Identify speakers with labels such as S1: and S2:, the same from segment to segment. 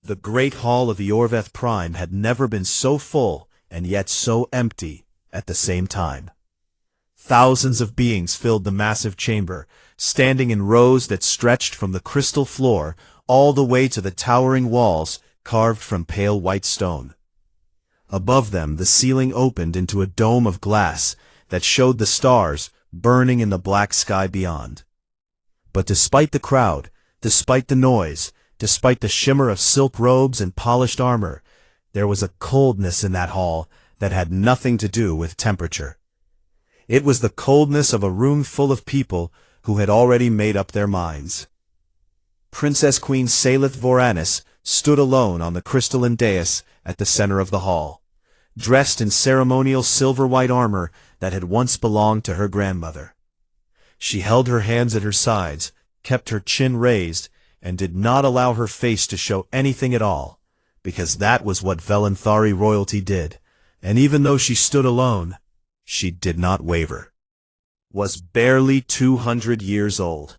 S1: The great hall of Eorveth Prime had never been so full and yet so empty at the same time. Thousands of beings filled the massive chamber, standing in rows that stretched from the crystal floor all the way to the towering walls carved from pale white stone. Above them the ceiling opened into a dome of glass that showed the stars burning in the black sky beyond. But despite the crowd, despite the noise, despite the shimmer of silk robes and polished armor, there was a coldness in that hall that had nothing to do with temperature. It was the coldness of a room full of people who had already made up their minds. Princess Queen Salith Voranis stood alone on the crystalline dais at the center of the hall, dressed in ceremonial silver-white armor that had once belonged to her grandmother. She held her hands at her sides, kept her chin raised, and did not allow her face to show anything at all, because that was what Velenthari royalty did, and even though she stood alone, she did not waver. Was barely 200 years old.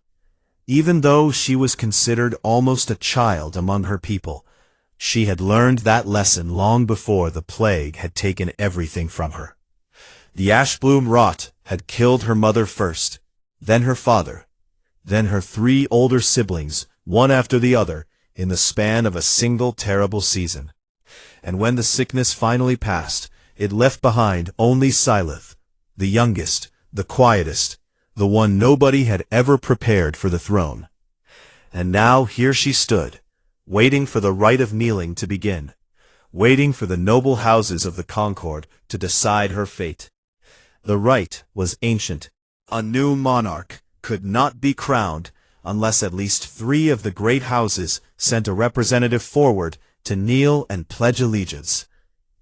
S1: Even though she was considered almost a child among her people, she had learned that lesson long before the plague had taken everything from her. The Ashbloom rot had killed her mother first, then her father, then her 3 older siblings, one after the other, in the span of a single terrible season. And when the sickness finally passed, it left behind only Sylith, the youngest, the quietest, the one nobody had ever prepared for the throne. And now here she stood, waiting for the rite of kneeling to begin, waiting for the noble houses of the Concord to decide her fate. The rite was ancient. A new monarch could not be crowned unless at least 3 of the great houses sent a representative forward to kneel and pledge allegiance.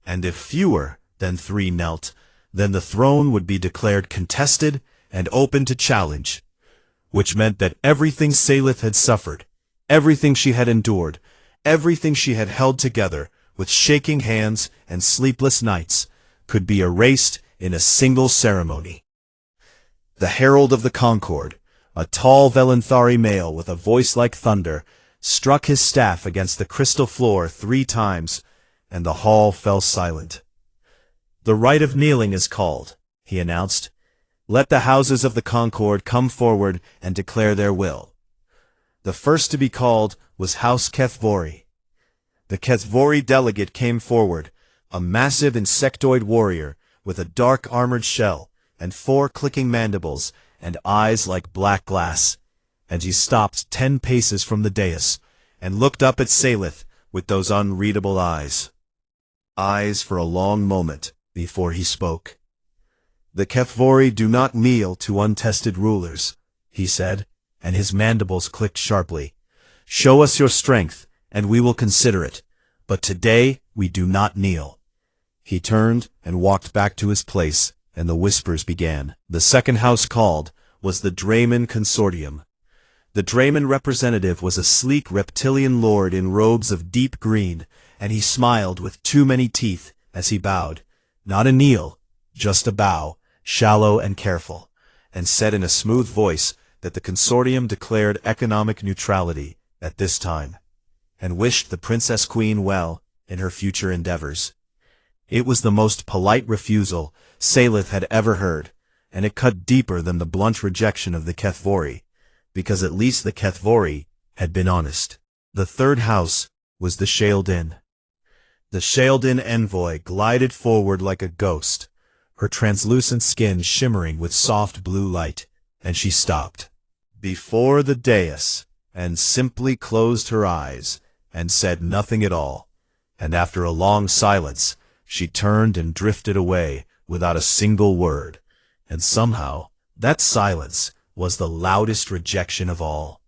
S1: And if fewer than 3 knelt, then the throne would be declared contested and open to challenge, which meant that everything Salith had suffered, everything she had endured, everything she had held together with shaking hands and sleepless nights, could be erased in a single ceremony. The Herald of the Concord, a tall Velenthari male with a voice like thunder, struck his staff against the crystal floor 3 times, and the hall fell silent. "The rite of kneeling is called," he announced. "Let the houses of the Concord come forward and declare their will." The first to be called was House Kethvori. The Kethvori delegate came forward, a massive insectoid warrior with a dark armored shell and 4 clicking mandibles and eyes like black glass, and he stopped 10 paces from the dais and looked up at Salith with those unreadable eyes. Eyes for a long moment before he spoke. "The Kethvori do not kneel to untested rulers," he said, and his mandibles clicked sharply. "Show us your strength, and we will consider it, but today we do not kneel." He turned and walked back to his place, and the whispers began. The second house called was the Drayman Consortium. The Drayman representative was a sleek reptilian lord in robes of deep green, and he smiled with too many teeth as he bowed. Not a kneel, just a bow, shallow and careful, and said in a smooth voice that the consortium declared economic neutrality at this time, and wished the Princess Queen well in her future endeavors. It was the most polite refusal Salith had ever heard, and it cut deeper than the blunt rejection of the Kethvori, because at least the Kethvori had been honest. The third house was the Sheldin. The Sheldin envoy glided forward like a ghost, her translucent skin shimmering with soft blue light, and she stopped before the dais and simply closed her eyes and said nothing at all, and after a long silence she turned and drifted away without a single word, and somehow that silence was the loudest rejection of all.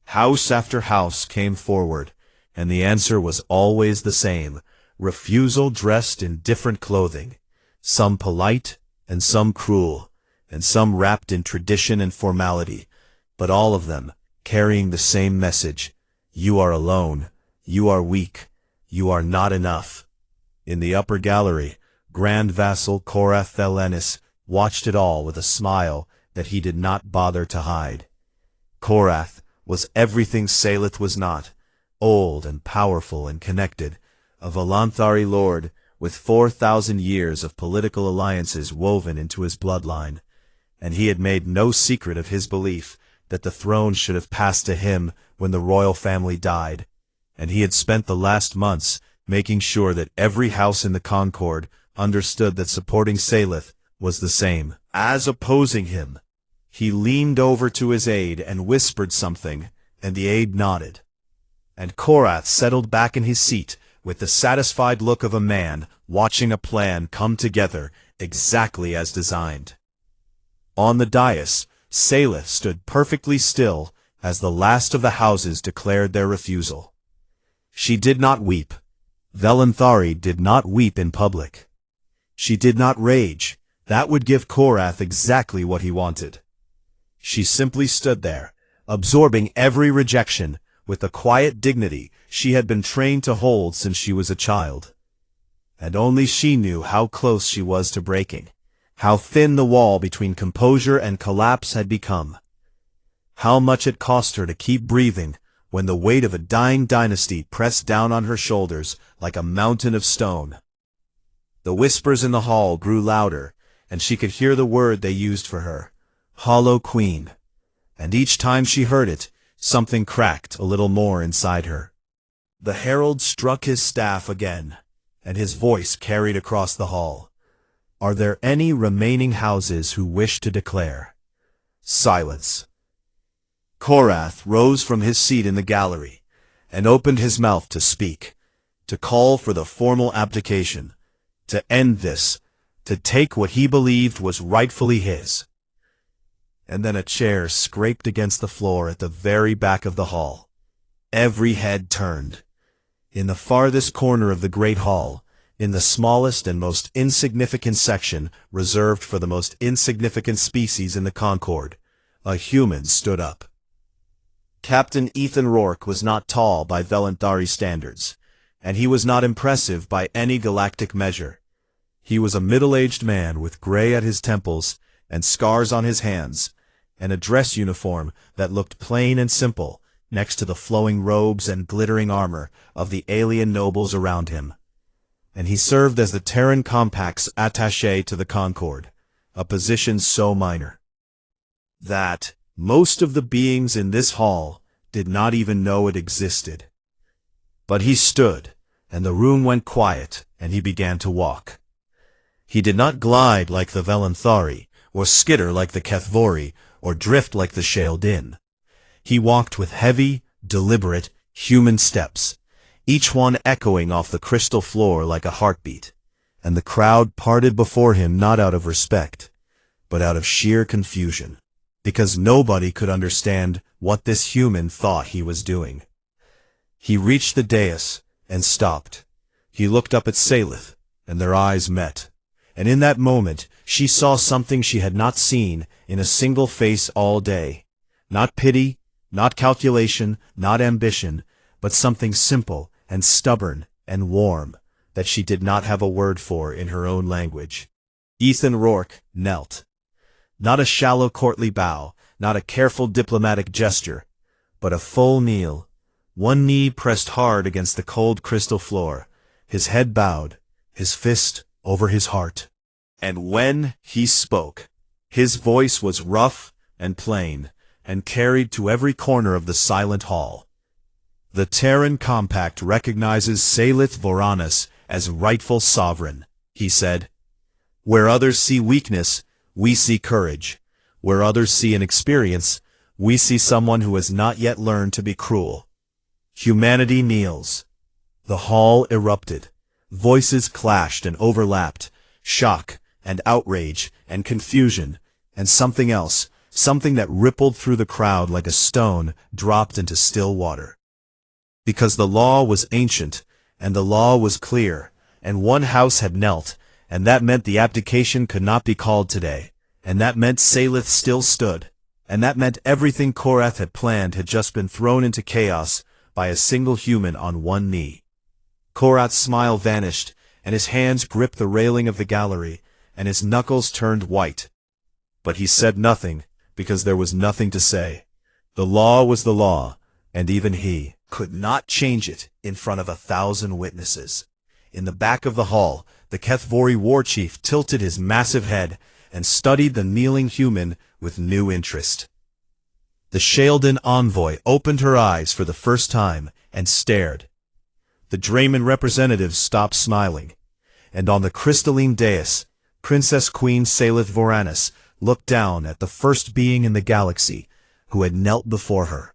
S1: House after house came forward, and the answer was always the same, refusal dressed in different clothing, some polite and some cruel, and some wrapped in tradition and formality, but all of them carrying the same message: you are alone, you are weak, you are not enough. In the upper gallery, Grand Vassal Korath Thelenis watched it all with a smile that he did not bother to hide. Korath was everything Salith was not, old and powerful and connected, a Volanthari lord with 4,000 years of political alliances woven into his bloodline, and he had made no secret of his belief that the throne should have passed to him when the royal family died, and he had spent the last months making sure that every house in the Concord understood that supporting Salith was the same as opposing him. He leaned over to his aide and whispered something, and the aide nodded. And Korath settled back in his seat with the satisfied look of a man watching a plan come together exactly as designed. On the dais, Salith stood perfectly still as the last of the houses declared their refusal. She did not weep. Volanthari did not weep in public. She did not rage. That would give Korath exactly what he wanted. She simply stood there, absorbing every rejection with the quiet dignity she had been trained to hold since she was a child. And only she knew how close she was to breaking, how thin the wall between composure and collapse had become, how much it cost her to keep breathing when the weight of a dying dynasty pressed down on her shoulders like a mountain of stone. The whispers in the hall grew louder, and she could hear the word they used for her, Hollow Queen, and each time she heard it, something cracked a little more inside her. The herald struck his staff again, and his voice carried across the hall. Are there any remaining houses who wish to declare? Silence. Korath rose from his seat in the gallery, and opened his mouth to speak, to call for the formal abdication, to end this, to take what he believed was rightfully his. And then a chair scraped against the floor at the very back of the hall. Every head turned. In the farthest corner of the great hall, in the smallest and most insignificant section reserved for the most insignificant species in the Concord, a human stood up. Captain Ethan Rourke was not tall by Volanthari standards, and he was not impressive by any galactic measure. He was a middle-aged man with gray at his temples and scars on his hands, and a dress uniform that looked plain and simple next to the flowing robes and glittering armor of the alien nobles around him. And he served as the Terran Compact's attaché to the Concord, a position so minor that most of the beings in this hall did not even know it existed. But he stood, and the room went quiet, and he began to walk. He did not glide like the Volanthari, or skitter like the Kethvori, or drift like the Sheldin. He walked with heavy, deliberate, human steps, each one echoing off the crystal floor like a heartbeat, and the crowd parted before him not out of respect, but out of sheer confusion, because nobody could understand what this human thought he was doing. He reached the dais and stopped. He looked up at Salith, and their eyes met. And in that moment, she saw something she had not seen in a single face all day. Not pity, not calculation, not ambition, but something simple and stubborn and warm that she did not have a word for in her own language. Ethan Rourke knelt. Not a shallow courtly bow, not a careful diplomatic gesture, but a full kneel, one knee pressed hard against the cold crystal floor, his head bowed, his fist over his heart. And when he spoke, his voice was rough and plain, and carried to every corner of the silent hall. The Terran Compact recognizes Salith Voranis as rightful sovereign, he said. Where others see weakness, we see courage. Where others see inexperience, we see someone who has not yet learned to be cruel. Humanity kneels. The hall erupted. Voices clashed and overlapped. Shock and outrage and confusion and something else, something that rippled through the crowd like a stone dropped into still water. Because the law was ancient, and the law was clear, and one house had knelt, and that meant the abdication could not be called today, and that meant Salith still stood, and that meant everything Korath had planned had just been thrown into chaos by a single human on one knee. Korath's smile vanished, and his hands gripped the railing of the gallery, and his knuckles turned white. But he said nothing, because there was nothing to say. The law was the law, and even he could not change it in front of 1,000 witnesses. In the back of the hall, the HFY war chief tilted his massive head and studied the kneeling human with new interest. The Sheldon envoy opened her eyes for the first time and stared. The Draymond representatives stopped smiling, and on the crystalline dais, Princess Queen Salith Voranis looked down at the first being in the galaxy who had knelt before her.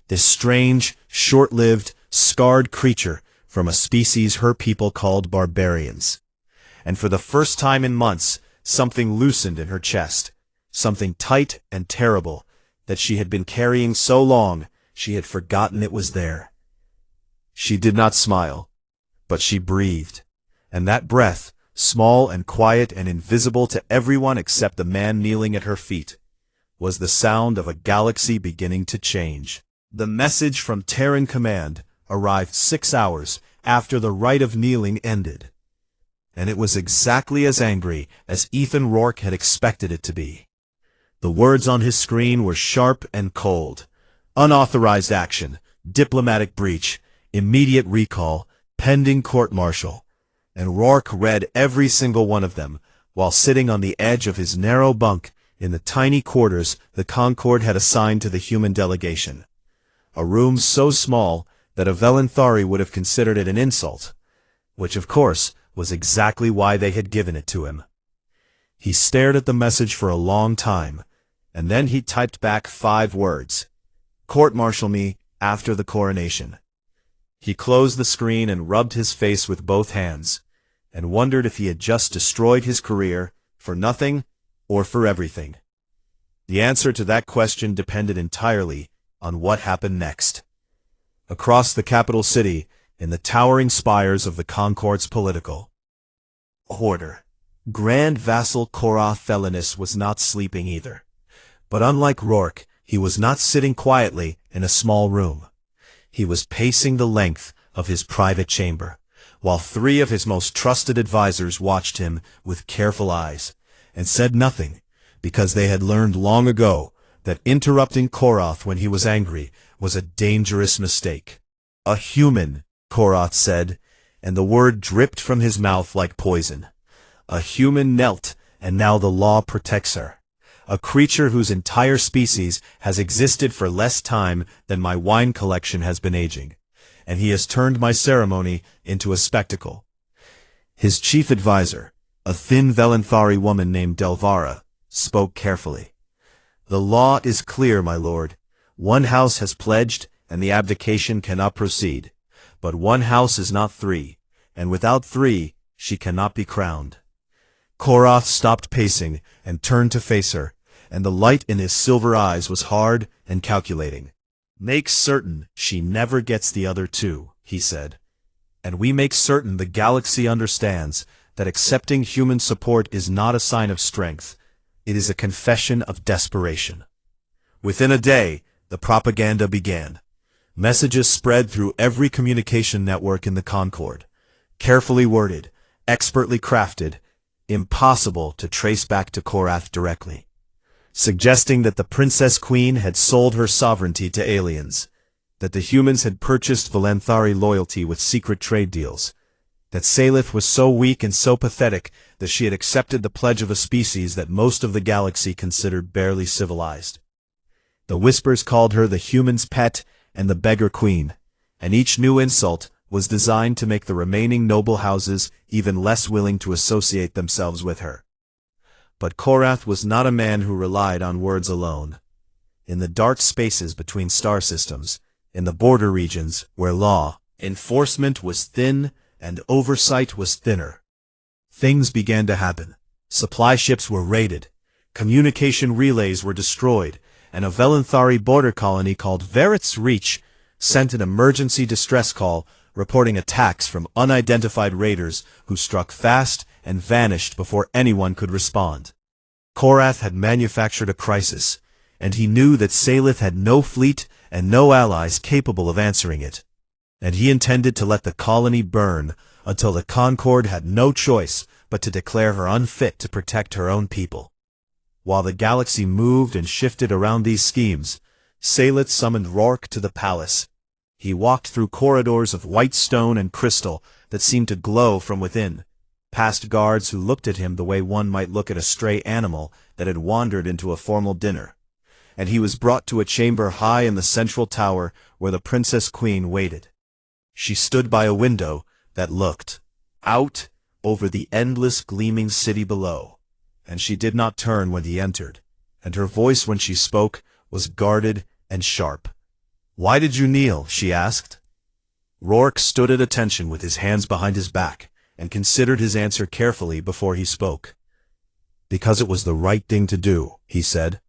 S1: This strange, short-lived, scarred creature from a species her people called barbarians. And for the first time in months, something loosened in her chest, something tight and terrible that she had been carrying so long she had forgotten it was there. She did not smile, but she breathed, and that breath, small and quiet and invisible to everyone except the man kneeling at her feet, was the sound of a galaxy beginning to change. The message from Terran Command arrived 6 hours after the rite of kneeling ended, and it was exactly as angry as Ethan Rourke had expected it to be. The words on his screen were sharp and cold. Unauthorized action, diplomatic breach, immediate recall, pending court-martial. And Rourke read every single one of them while sitting on the edge of his narrow bunk in the tiny quarters the Concord had assigned to the human delegation. A room so small that a Velenthari would have considered it an insult, which of course was exactly why they had given it to him. He stared at the message for a long time, and then he typed back 5 words. Court-martial me after the coronation. He closed the screen and rubbed his face with both hands, and wondered if he had just destroyed his career for nothing or for everything. The answer to that question depended entirely on what happened next. Across the capital city, in the towering spires of the Concord's political order, Grand Vassal Korath Thelanis was not sleeping either. But unlike Rourke, he was not sitting quietly in a small room. He was pacing the length of his private chamber, while 3 of his most trusted advisors watched him with careful eyes, and said nothing, because they had learned long ago that interrupting Korath when he was angry was a dangerous mistake. A human, Korath said, and the word dripped from his mouth like poison. A human knelt, and now the law protects her. A creature whose entire species has existed for less time than my wine collection has been aging, and he has turned my ceremony into a spectacle. His chief advisor, a thin Velenthari woman named Delvara, spoke carefully. The law is clear, my lord. One house has pledged, and the abdication cannot proceed. But one house is not 3, and without 3, she cannot be crowned. Korath stopped pacing and turned to face her, and the light in his silver eyes was hard and calculating. Make certain she never gets the other 2, he said. And we make certain the galaxy understands that accepting human support is not a sign of strength. It is a confession of desperation. Within a day, the propaganda began. Messages spread through every communication network in the Concord, carefully worded, expertly crafted, impossible to trace back to Korath directly, suggesting that the Princess Queen had sold her sovereignty to aliens, that the humans had purchased Velenthari loyalty with secret trade deals, that Salith was so weak and so pathetic that she had accepted the pledge of a species that most of the galaxy considered barely civilized. The whispers called her the human's pet and the beggar queen, and each new insult was designed to make the remaining noble houses even less willing to associate themselves with her. But Korath was not a man who relied on words alone. In the dark spaces between star systems, in the border regions where law enforcement was thin and oversight was thinner, things began to happen. Supply ships were raided, communication relays were destroyed, and a Velenthari border colony called Verit's Reach sent an emergency distress call reporting attacks from unidentified raiders who struck fast and vanished before anyone could respond. Korath had manufactured a crisis, and he knew that Salith had no fleet and no allies capable of answering it. And he intended to let the colony burn until the Concord had no choice but to declare her unfit to protect her own people. While the galaxy moved and shifted around these schemes, Salith summoned Rourke to the palace. He walked through corridors of white stone and crystal that seemed to glow from within, past guards who looked at him the way one might look at a stray animal that had wandered into a formal dinner. And he was brought to a chamber high in the central tower where the Princess Queen waited. She stood by a window that looked out over the endless gleaming city below, and she did not turn when he entered, and her voice when she spoke was guarded and sharp. "Why did you kneel?" she asked. Rourke stood at attention with his hands behind his back, and considered his answer carefully before he spoke. "Because it was the right thing to do," he said.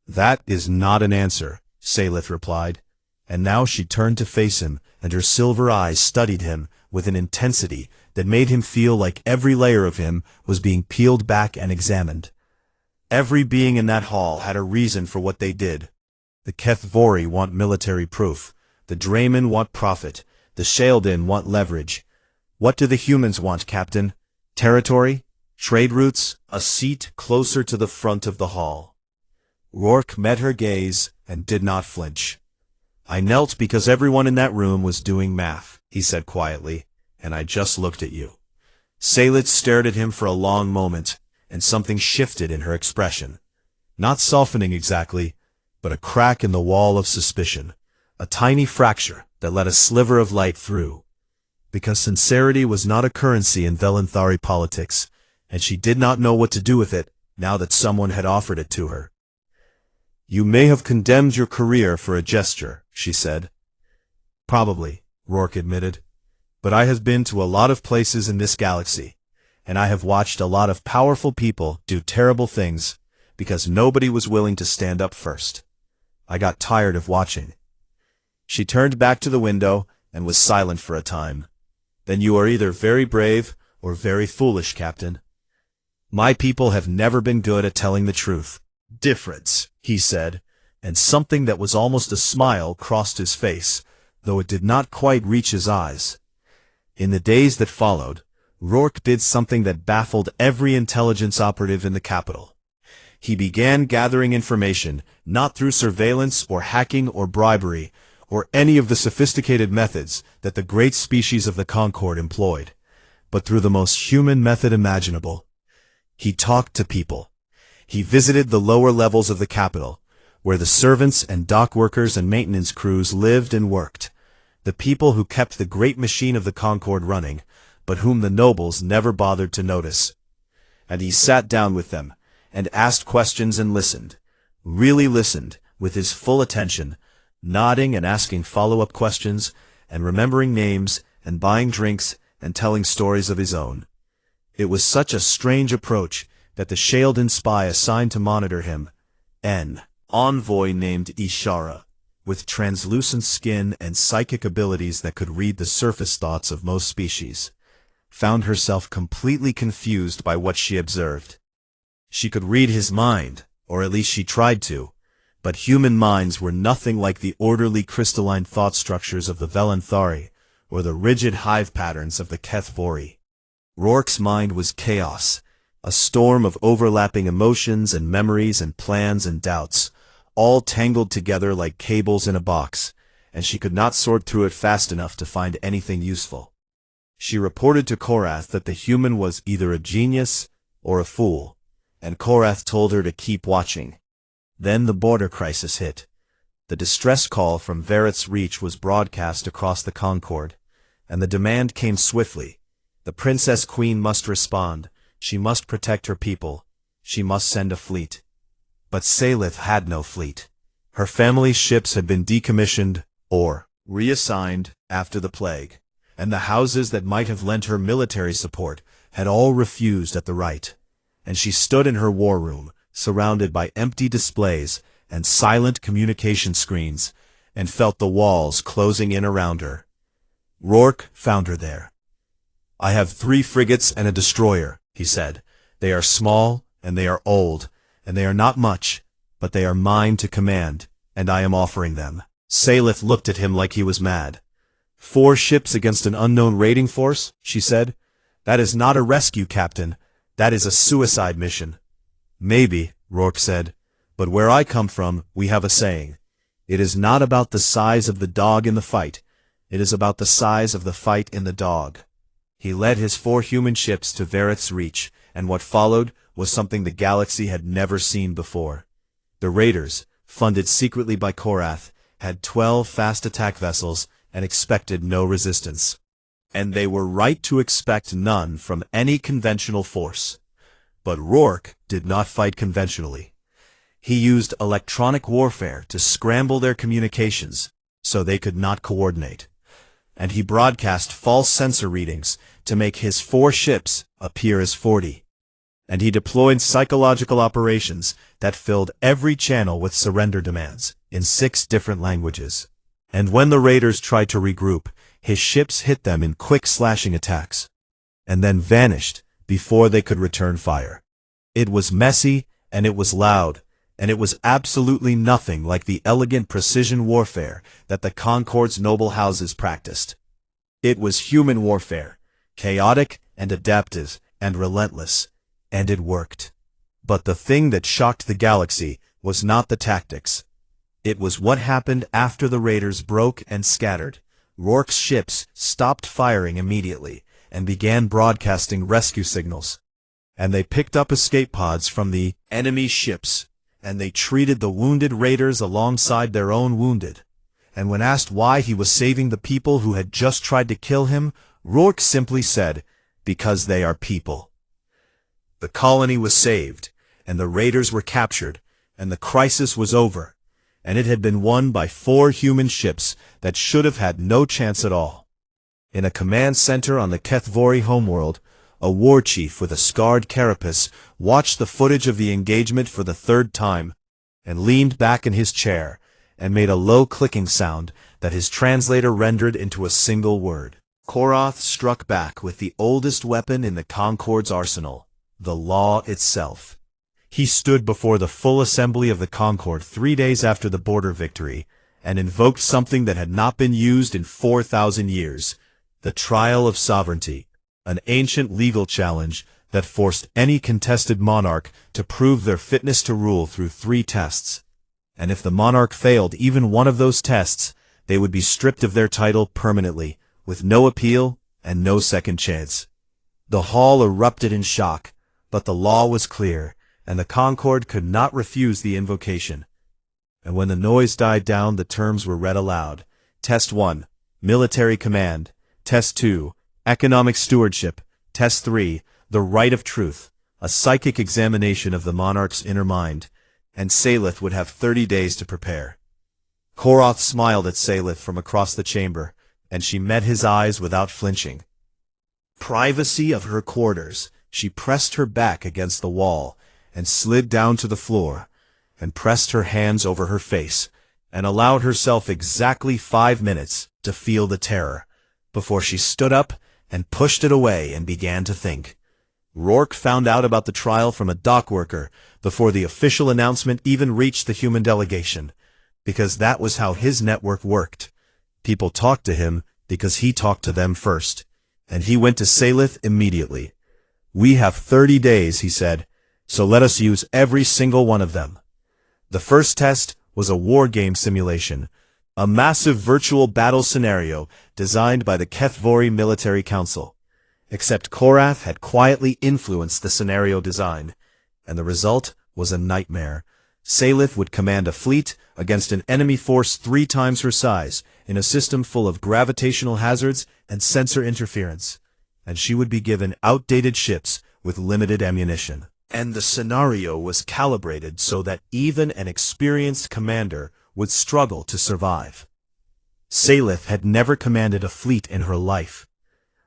S1: "That is not an answer," Salith replied, and now she turned to face him, and her silver eyes studied him with an intensity that made him feel like every layer of him was being peeled back and examined. Every being in that hall had a reason for what they did. The Kethvori want military proof, the Draymen want profit, the Sheldon want leverage. What do the humans want, Captain? Territory? Trade routes? A seat closer to the front of the hall? Rourke met her gaze and did not flinch. "I knelt because everyone in that room was doing math," he said quietly, "and I just looked at you." Salith stared at him for a long moment, and something shifted in her expression. Not softening exactly, but a crack in the wall of suspicion, a tiny fracture that let a sliver of light through. Because sincerity was not a currency in Velanthari politics, and she did not know what to do with it now that someone had offered it to her. "You may have condemned your career for a gesture," she said. "Probably," Rourke admitted, "but I have been to a lot of places in this galaxy, and I have watched a lot of powerful people do terrible things because nobody was willing to stand up first. I got tired of watching." She turned back to the window and was silent for a time. "Then you are either very brave or very foolish, Captain. My people have never been good at telling the truth." "Difference," he said, and something that was almost a smile crossed his face, though it did not quite reach his eyes. In the days that followed, Rourke did something that baffled every intelligence operative in the capital. He began gathering information, not through surveillance or hacking or bribery, or any of the sophisticated methods that the great species of the Concord employed, but through the most human method imaginable. He talked to people. He visited the lower levels of the capital, where the servants and dock workers and maintenance crews lived and worked, the people who kept the great machine of the Concord running, but whom the nobles never bothered to notice. And he sat down with them, and asked questions and listened, really listened, with his full attention, nodding and asking follow-up questions, and remembering names, and buying drinks, and telling stories of his own. It was such a strange approach that the Sheldon spy assigned to monitor him, an envoy named Ishara, with translucent skin and psychic abilities that could read the surface thoughts of most species, found herself completely confused by what she observed. She could read his mind, or at least she tried to, but human minds were nothing like the orderly crystalline thought structures of the Velanthari, or the rigid hive patterns of the Kethvori. Rourke's mind was chaos, a storm of overlapping emotions and memories and plans and doubts, all tangled together like cables in a box, and she could not sort through it fast enough to find anything useful. She reported to Korath that the human was either a genius or a fool, and Korath told her to keep watching. Then the border crisis hit. The distress call from Verit's Reach was broadcast across the Concord, and the demand came swiftly. The Princess Queen must respond. She must protect her people. She must send a fleet. But Salith had no fleet. Her family's ships had been decommissioned or reassigned after the plague, and the houses that might have lent her military support had all refused at the right. And she stood in her war room, surrounded by empty displays and silent communication screens, and felt the walls closing in around her. Rourke found her there. "I have 3 frigates and a destroyer," he said. "They are small, and they are old, and they are not much, but they are mine to command, and I am offering them." Salith looked at him like he was mad. 4 ships against an unknown raiding force, she said. "That is not a rescue, Captain. That is a suicide mission." "Maybe," Rourke said, "but where I come from, we have a saying. It is not about the size of the dog in the fight. It is about the size of the fight in the dog. He led his 4 human ships to Varith's Reach, and what followed was something the galaxy had never seen before. The raiders, funded secretly by Korath, had 12 fast attack vessels and expected no resistance. And they were right to expect none from any conventional force. But Rourke did not fight conventionally. He used electronic warfare to scramble their communications so they could not coordinate. And he broadcast false sensor readings to make his 4 ships appear as 40. And he deployed psychological operations that filled every channel with surrender demands in 6 different languages. And when the raiders tried to regroup, his ships hit them in quick slashing attacks, and then vanished before they could return fire. It was messy, and it was loud, and it was absolutely nothing like the elegant precision warfare that the Concord's noble houses practiced. It was human warfare, chaotic and adaptive and relentless, and it worked. But the thing that shocked the galaxy was not the tactics. It was what happened after the raiders broke and scattered. Rourke's ships stopped firing immediately and began broadcasting rescue signals. And they picked up escape pods from the enemy ships, and they treated the wounded raiders alongside their own wounded. And when asked why he was saving the people who had just tried to kill him, Rourke simply said, "Because they are people." The colony was saved, and the raiders were captured, and the crisis was over, and it had been won by 4 human ships that should have had no chance at all. In a command center on the Kethvori homeworld, a war chief with a scarred carapace watched the footage of the engagement for the 3rd time, and leaned back in his chair, and made a low clicking sound that his translator rendered into a single word. Korath struck back with the oldest weapon in the Concord's arsenal, the law itself. He stood before the full assembly of the Concord 3 days after the border victory, and invoked something that had not been used in 4,000 years, the trial of sovereignty, an ancient legal challenge that forced any contested monarch to prove their fitness to rule through 3 tests. And if the monarch failed even one of those tests, they would be stripped of their title permanently, with no appeal and no second chance. The hall erupted in shock, but the law was clear, and the Concord could not refuse the invocation. And when the noise died down, the terms were read aloud. Test 1, Military Command. Test 2, Economic Stewardship. Test 3, The Right of Truth, a psychic examination of the monarch's inner mind, and Salith would have 30 days to prepare. Korath smiled at Salith from across the chamber, and she met his eyes without flinching. Privacy of her quarters, she pressed her back against the wall, and slid down to the floor, and pressed her hands over her face, and allowed herself exactly 5 minutes to feel the terror, before she stood up and pushed it away and began to think. Rourke found out about the trial from a dock worker before the official announcement even reached the human delegation, because that was how his network worked. People talked to him because he talked to them first, and he went to Salith immediately. "We have 30 days, he said, so let us use every single one of them." The first test was a war game simulation, a massive virtual battle scenario designed by the Kethvori Military Council. Except Korath had quietly influenced the scenario design, and the result was a nightmare. Salith would command a fleet against an enemy force 3 times her size, in a system full of gravitational hazards and sensor interference, and she would be given outdated ships with limited ammunition. And the scenario was calibrated so that even an experienced commander would struggle to survive. Salith had never commanded a fleet in her life.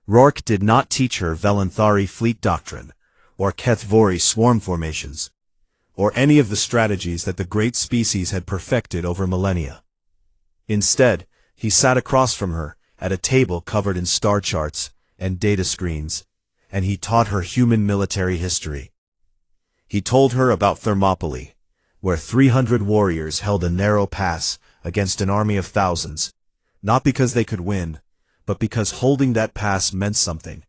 S1: Rourke did not teach her Velanthari fleet doctrine, or Kethvori swarm formations, or any of the strategies that the great species had perfected over millennia. Instead, he sat across from her at a table covered in star charts and data screens, and he taught her human military history. He told her about Thermopylae, where 300 warriors held a narrow pass against an army of thousands, not because they could win, but because holding that pass meant something.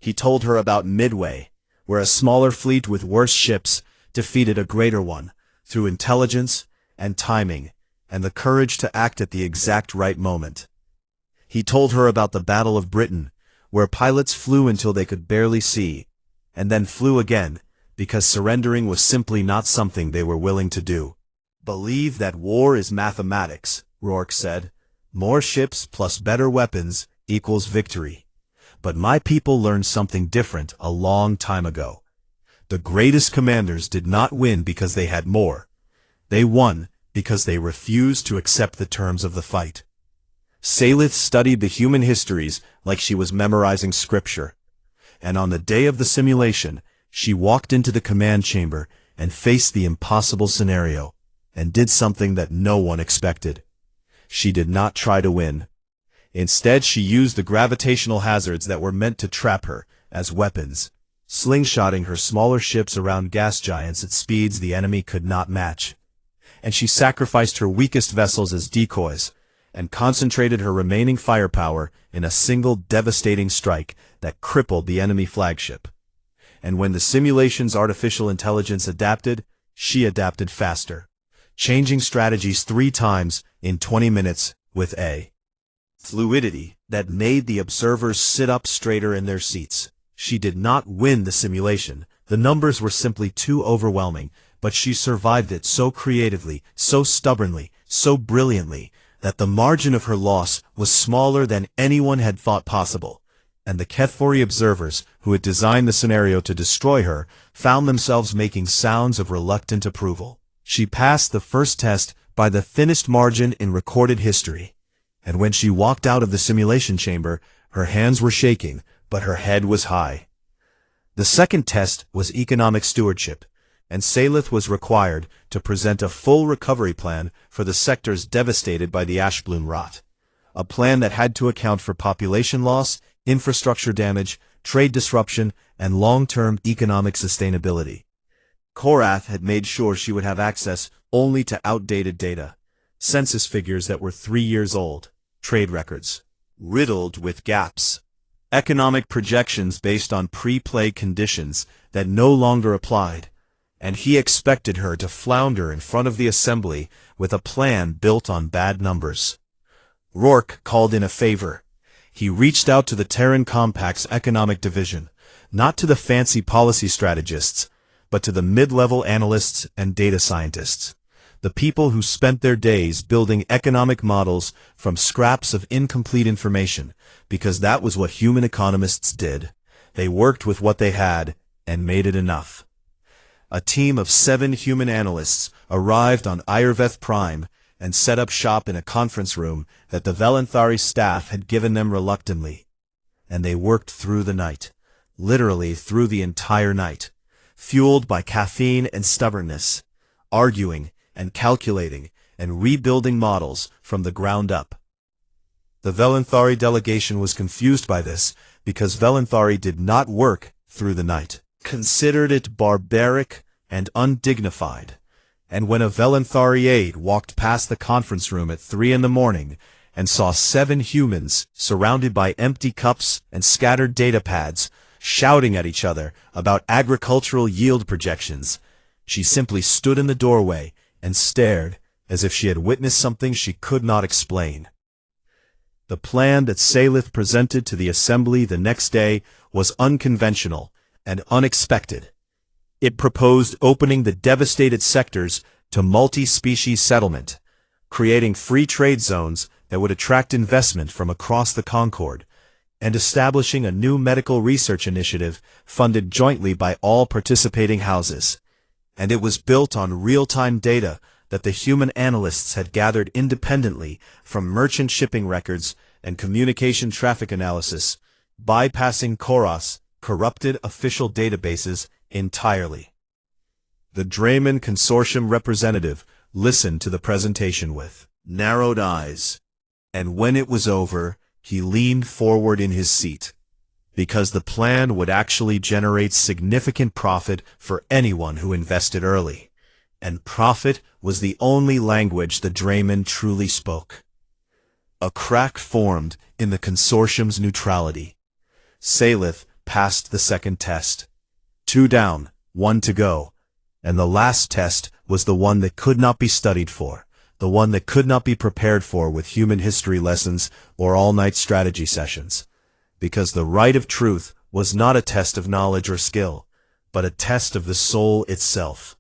S1: He told her about Midway, where a smaller fleet with worse ships defeated a greater one through intelligence and timing and the courage to act at the exact right moment. He told her about the Battle of Britain, where pilots flew until they could barely see, and then flew again, because surrendering was simply not something they were willing to do. "Believe that war is mathematics," Rourke said. "More ships plus better weapons equals victory. But my people learned something different a long time ago. The greatest commanders did not win because they had more. They won because they refused to accept the terms of the fight." Salith studied the human histories like she was memorizing scripture. And on the day of the simulation, she walked into the command chamber and faced the impossible scenario, and did something that no one expected. She did not try to win. Instead, she used the gravitational hazards that were meant to trap her as weapons, slingshotting her smaller ships around gas giants at speeds the enemy could not match. And she sacrificed her weakest vessels as decoys, and concentrated her remaining firepower in a single devastating strike that crippled the enemy flagship. And when the simulation's artificial intelligence adapted, she adapted faster, changing strategies 3 times in 20 minutes with a fluidity that made the observers sit up straighter in their seats. She did not win the simulation. The numbers were simply too overwhelming, but she survived it so creatively, so stubbornly, so brilliantly, that the margin of her loss was smaller than anyone had thought possible. And the Kethvori observers, who had designed the scenario to destroy her, found themselves making sounds of reluctant approval. She passed the first test by the thinnest margin in recorded history. And when she walked out of the simulation chamber, her hands were shaking, but her head was high. The second test was economic stewardship, and Salith was required to present a full recovery plan for the sectors devastated by the ash bloom rot. A plan that had to account for population loss, infrastructure damage, trade disruption, and long-term economic sustainability. Korath had made sure she would have access only to outdated data, census figures that were 3 years old, trade records riddled with gaps, economic projections based on pre-plague conditions that no longer applied, and he expected her to flounder in front of the assembly with a plan built on bad numbers. Rourke called in a favor. He reached out to the Terran Compact's economic division, not to the fancy policy strategists, but to the mid-level analysts and data scientists, the people who spent their days building economic models from scraps of incomplete information, because that was what human economists did. They worked with what they had and made it enough. A team of 7 human analysts arrived on Irveth Prime and set up shop in a conference room that the Velanthari staff had given them reluctantly. And they worked through the night, literally through the entire night, fueled by caffeine and stubbornness, arguing and calculating and rebuilding models from the ground up. The Velanthari delegation was confused by this because Velanthari did not work through the night, considered it barbaric and undignified. And when a Velanthari aide walked past the conference room at 3 a.m. and saw 7 humans surrounded by empty cups and scattered data pads, shouting at each other about agricultural yield projections, she simply stood in the doorway and stared as if she had witnessed something she could not explain. The plan that Salith presented to the assembly the next day was unconventional and unexpected. It proposed opening the devastated sectors to multi-species settlement, creating free trade zones that would attract investment from across the Concord, and establishing a new medical research initiative funded jointly by all participating houses. And it was built on real-time data that the human analysts had gathered independently from merchant shipping records and communication traffic analysis, bypassing Koros' corrupted official databases entirely. The Drayman Consortium representative listened to the presentation with narrowed eyes, and when it was over, he leaned forward in his seat, because the plan would actually generate significant profit for anyone who invested early, and profit was the only language the Drayman truly spoke. A crack formed in the consortium's neutrality. Salith passed the second test. 2 down, 1 to go, and the last test was the one that could not be studied for, the one that could not be prepared for with human history lessons or all-night strategy sessions. Because the right of truth was not a test of knowledge or skill, but a test of the soul itself.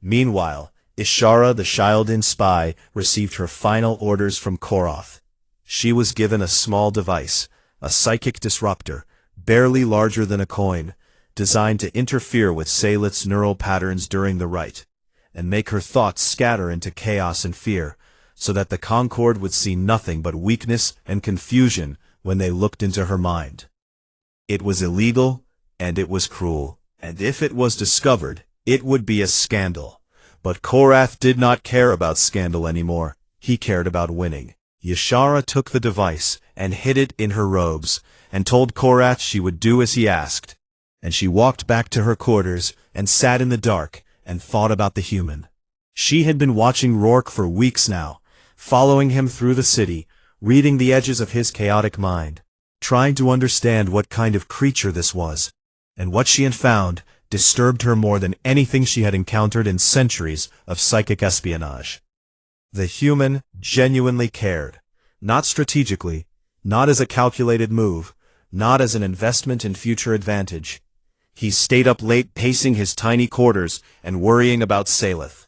S1: Meanwhile, Ishara the Shieldin spy received her final orders from Koroth. She was given a small device, a psychic disruptor, barely larger than a coin, designed to interfere with Saylet's neural patterns during the rite, and make her thoughts scatter into chaos and fear, so that the Concord would see nothing but weakness and confusion when they looked into her mind. It was illegal, and it was cruel, and if it was discovered, it would be a scandal. But Korath did not care about scandal anymore. He cared about winning. Yashara took the device and hid it in her robes, and told Korath she would do as he asked. And she walked back to her quarters and sat in the dark and thought about the human. She had been watching Rourke for weeks now, following him through the city, reading the edges of his chaotic mind, trying to understand what kind of creature this was. And what she had found disturbed her more than anything she had encountered in centuries of psychic espionage. The human genuinely cared, not strategically, not as a calculated move, not as an investment in future advantage. He stayed up late pacing his tiny quarters and worrying about Saleth.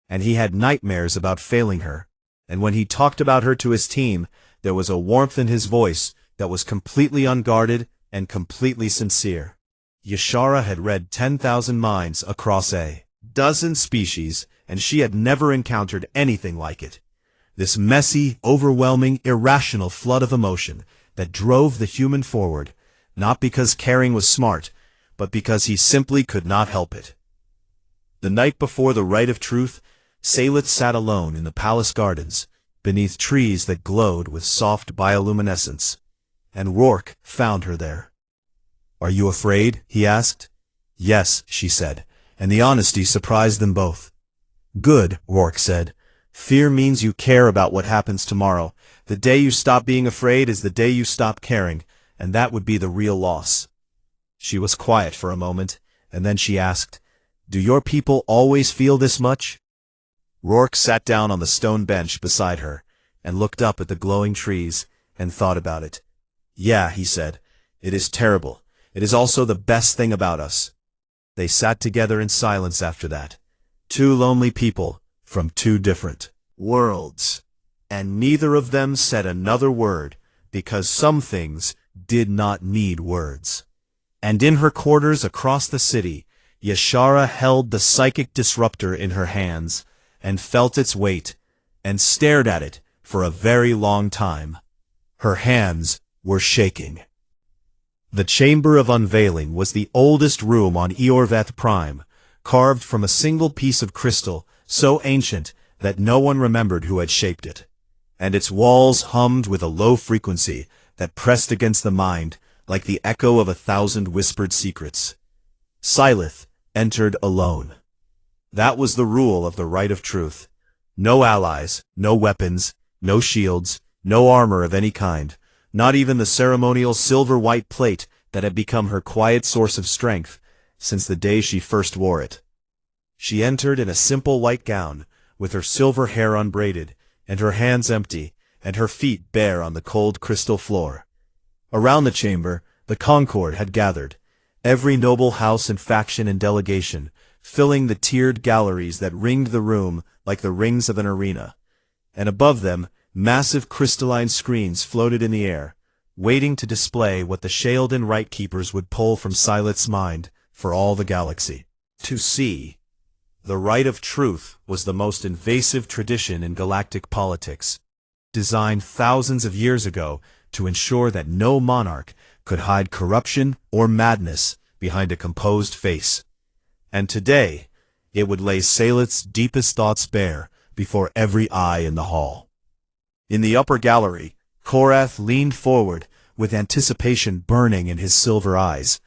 S1: And he had nightmares about failing her. And when he talked about her to his team, there was a warmth in his voice that was completely unguarded and completely sincere. Yashara had read 10,000 minds across a dozen species, and she had never encountered anything like it. This messy, overwhelming, irrational flood of emotion that drove the human forward, not because caring was smart, but because he simply could not help it. The night before the rite of truth, Saylet sat alone in the palace gardens, beneath trees that glowed with soft bioluminescence, and Rourke found her there. "Are you afraid?" he asked. "Yes," she said, and the honesty surprised them both. "Good," Rourke said. "Fear means you care about what happens tomorrow. The day you stop being afraid is the day you stop caring, and that would be the real loss." She was quiet for a moment, and then she asked, "Do your people always feel this much?" Rourke sat down on the stone bench beside her, and looked up at the glowing trees, and thought about it. "Yeah," he said, "it is terrible. It is also the best thing about us." They sat together in silence after that. Two lonely people from two different worlds. And neither of them said another word, because some things did not need words. And in her quarters across the city, Yashara held the psychic disruptor in her hands, and felt its weight, and stared at it for a very long time. Her hands were shaking. The Chamber of Unveiling was the oldest room on Eorveth Prime, carved from a single piece of crystal, so ancient that no one remembered who had shaped it. And its walls hummed with a low frequency that pressed against the mind like the echo of 1,000 whispered secrets. Syleth entered alone. That was the rule of the Rite of Truth. No allies, no weapons, no shields, no armor of any kind, not even the ceremonial silver-white plate that had become her quiet source of strength since the day she first wore it. She entered in a simple white gown, with her silver hair unbraided, and her hands empty, and her feet bare on the cold crystal floor. Around the chamber, the Concord had gathered, every noble house and faction and delegation, filling the tiered galleries that ringed the room like the rings of an arena. And above them, massive crystalline screens floated in the air, waiting to display what the Sheldon Rite Keepers would pull from Sylet's mind for all the galaxy to see. The Rite of Truth was the most invasive tradition in galactic politics, designed thousands of years ago to ensure that no monarch could hide corruption or madness behind a composed face. And today, it would lay Saylet's deepest thoughts bare before every eye in the hall. In the upper gallery, Korath leaned forward with anticipation burning in his silver eyes,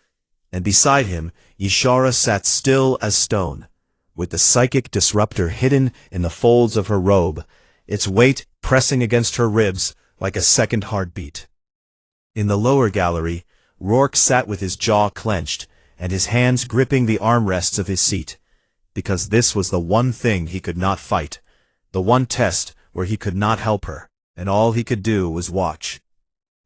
S1: and beside him, Ishara sat still as stone, with the psychic disruptor hidden in the folds of her robe, its weight pressing against her ribs like a second heartbeat. In the lower gallery, Rourke sat with his jaw clenched and his hands gripping the armrests of his seat, because this was the one thing he could not fight, The one test where he could not help her, and all he could do was watch.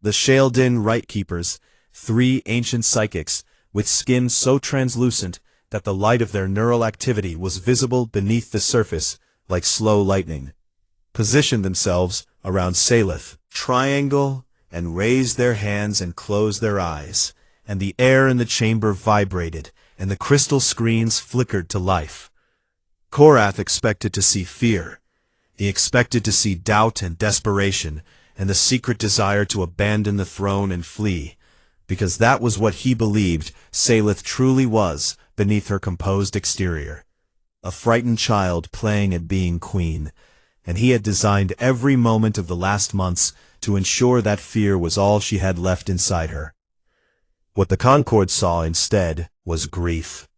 S1: The Sheldon Right Keepers, 3 ancient psychics, with skin so translucent that the light of their neural activity was visible beneath the surface like slow lightning, positioned themselves around Salith, triangle, and raised their hands and closed their eyes, and the air in the chamber vibrated, and the crystal screens flickered to life. Korath expected to see fear. He expected to see doubt and desperation, and the secret desire to abandon the throne and flee, because that was what he believed Salith truly was beneath her composed exterior. A frightened child playing at being queen, and he had designed every moment of the last months to ensure that fear was all she had left inside her. What the Concord saw instead was grief.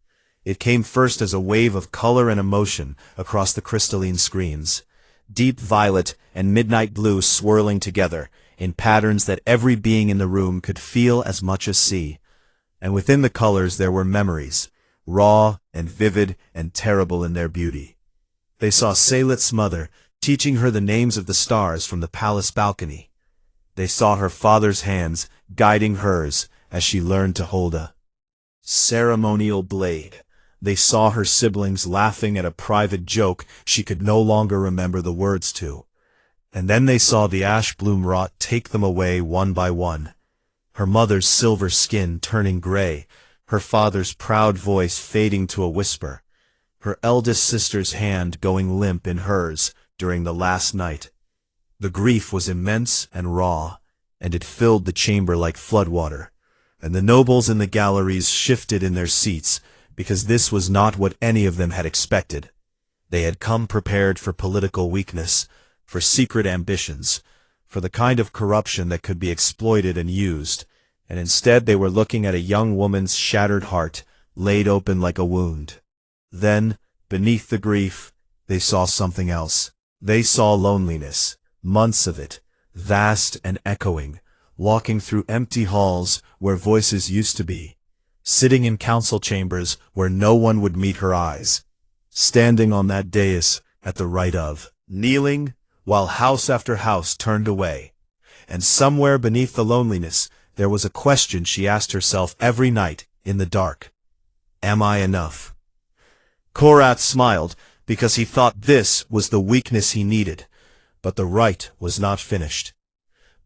S1: It came first as a wave of color and emotion across the crystalline screens, deep violet and midnight blue swirling together in patterns that every being in the room could feel as much as see. And within the colors there were memories, raw and vivid and terrible in their beauty. They saw Salith's mother teaching her the names of the stars from the palace balcony. They saw her father's hands guiding hers as she learned to hold a ceremonial blade. They saw her siblings laughing at a private joke she could no longer remember the words to. And then they saw the ash bloom rot take them away one by one. Her mother's silver skin turning gray, her father's proud voice fading to a whisper, her eldest sister's hand going limp in hers during the last night. The grief was immense and raw, and it filled the chamber like floodwater, and the nobles in the galleries shifted in their seats, because this was not what any of them had expected. They had come prepared for political weakness, for secret ambitions, for the kind of corruption that could be exploited and used, and instead they were looking at a young woman's shattered heart, laid open like a wound. Then, beneath the grief, they saw something else. They saw loneliness, months of it, vast and echoing, walking through empty halls where voices used to be, sitting in council chambers where no one would meet her eyes, standing on that dais at the right of, kneeling, while house after house turned away. And somewhere beneath the loneliness, there was a question she asked herself every night in the dark. Am I enough? Korath smiled, because he thought this was the weakness he needed, but the rite was not finished.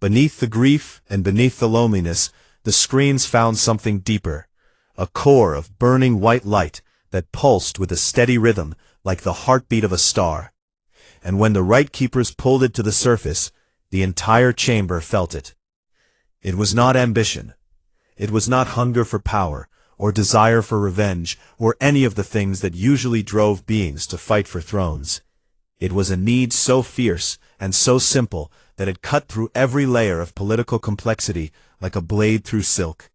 S1: Beneath the grief and beneath the loneliness, the screens found something deeper, a core of burning white light that pulsed with a steady rhythm like the heartbeat of a star. And when the rite keepers pulled it to the surface, the entire chamber felt it. It was not ambition. It was not hunger for power, or desire for revenge, or any of the things that usually drove beings to fight for thrones. It was a need so fierce and so simple that it cut through every layer of political complexity like a blade through silk.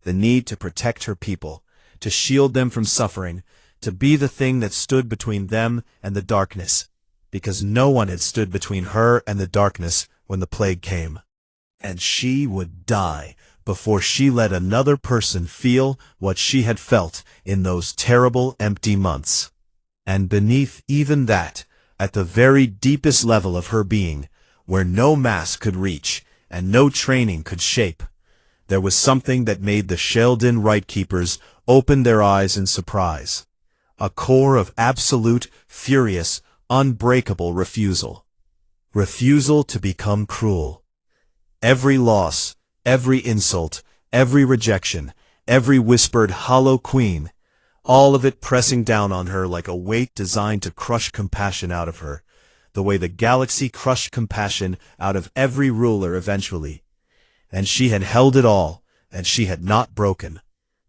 S1: The need to protect her people, to shield them from suffering, to be the thing that stood between them and the darkness, because no one had stood between her and the darkness when the plague came. And she would die before she let another person feel what she had felt in those terrible empty months. And beneath even that, at the very deepest level of her being, where no mask could reach and no training could shape, there was something that made the Sheldon Rite Keepers open their eyes in surprise. A core of absolute, furious, unbreakable refusal. Refusal to become cruel. Every loss, every insult, every rejection, every whispered hollow queen, all of it pressing down on her like a weight designed to crush compassion out of her, the way the galaxy crushed compassion out of every ruler eventually. And she had held it all, and she had not broken,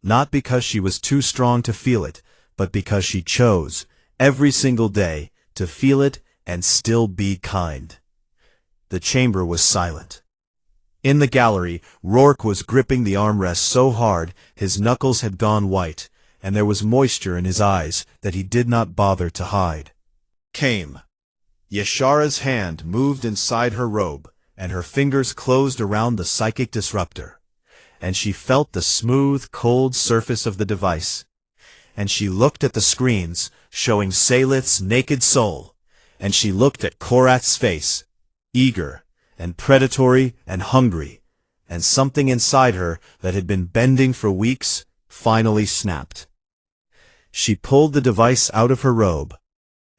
S1: not because she was too strong to feel it, but because she chose, every single day, to feel it and still be kind. The chamber was silent. In the gallery, Rourke was gripping the armrest so hard his knuckles had gone white, and there was moisture in his eyes that he did not bother to hide. Came. Yashara's hand moved inside her robe, and her fingers closed around the psychic disruptor. And she felt the smooth, cold surface of the device. And she looked at the screens, showing Salith's naked soul, and she looked at Korath's face, eager and predatory and hungry, and something inside her that had been bending for weeks finally snapped. She pulled the device out of her robe,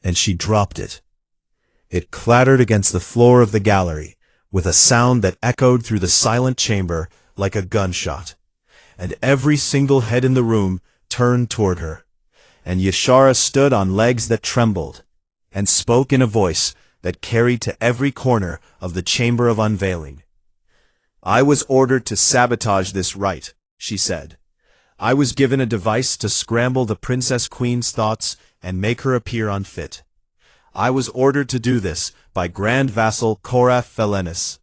S1: and she dropped it. It clattered against the floor of the gallery, with a sound that echoed through the silent chamber like a gunshot, and every single head in the room turned toward her, and Yashara stood on legs that trembled, and spoke in a voice that carried to every corner of the Chamber of Unveiling. "I was ordered to sabotage this rite," she said. "I was given a device to scramble the Princess Queen's thoughts and make her appear unfit. I was ordered to do this by Grand Vassal Korath Felenis."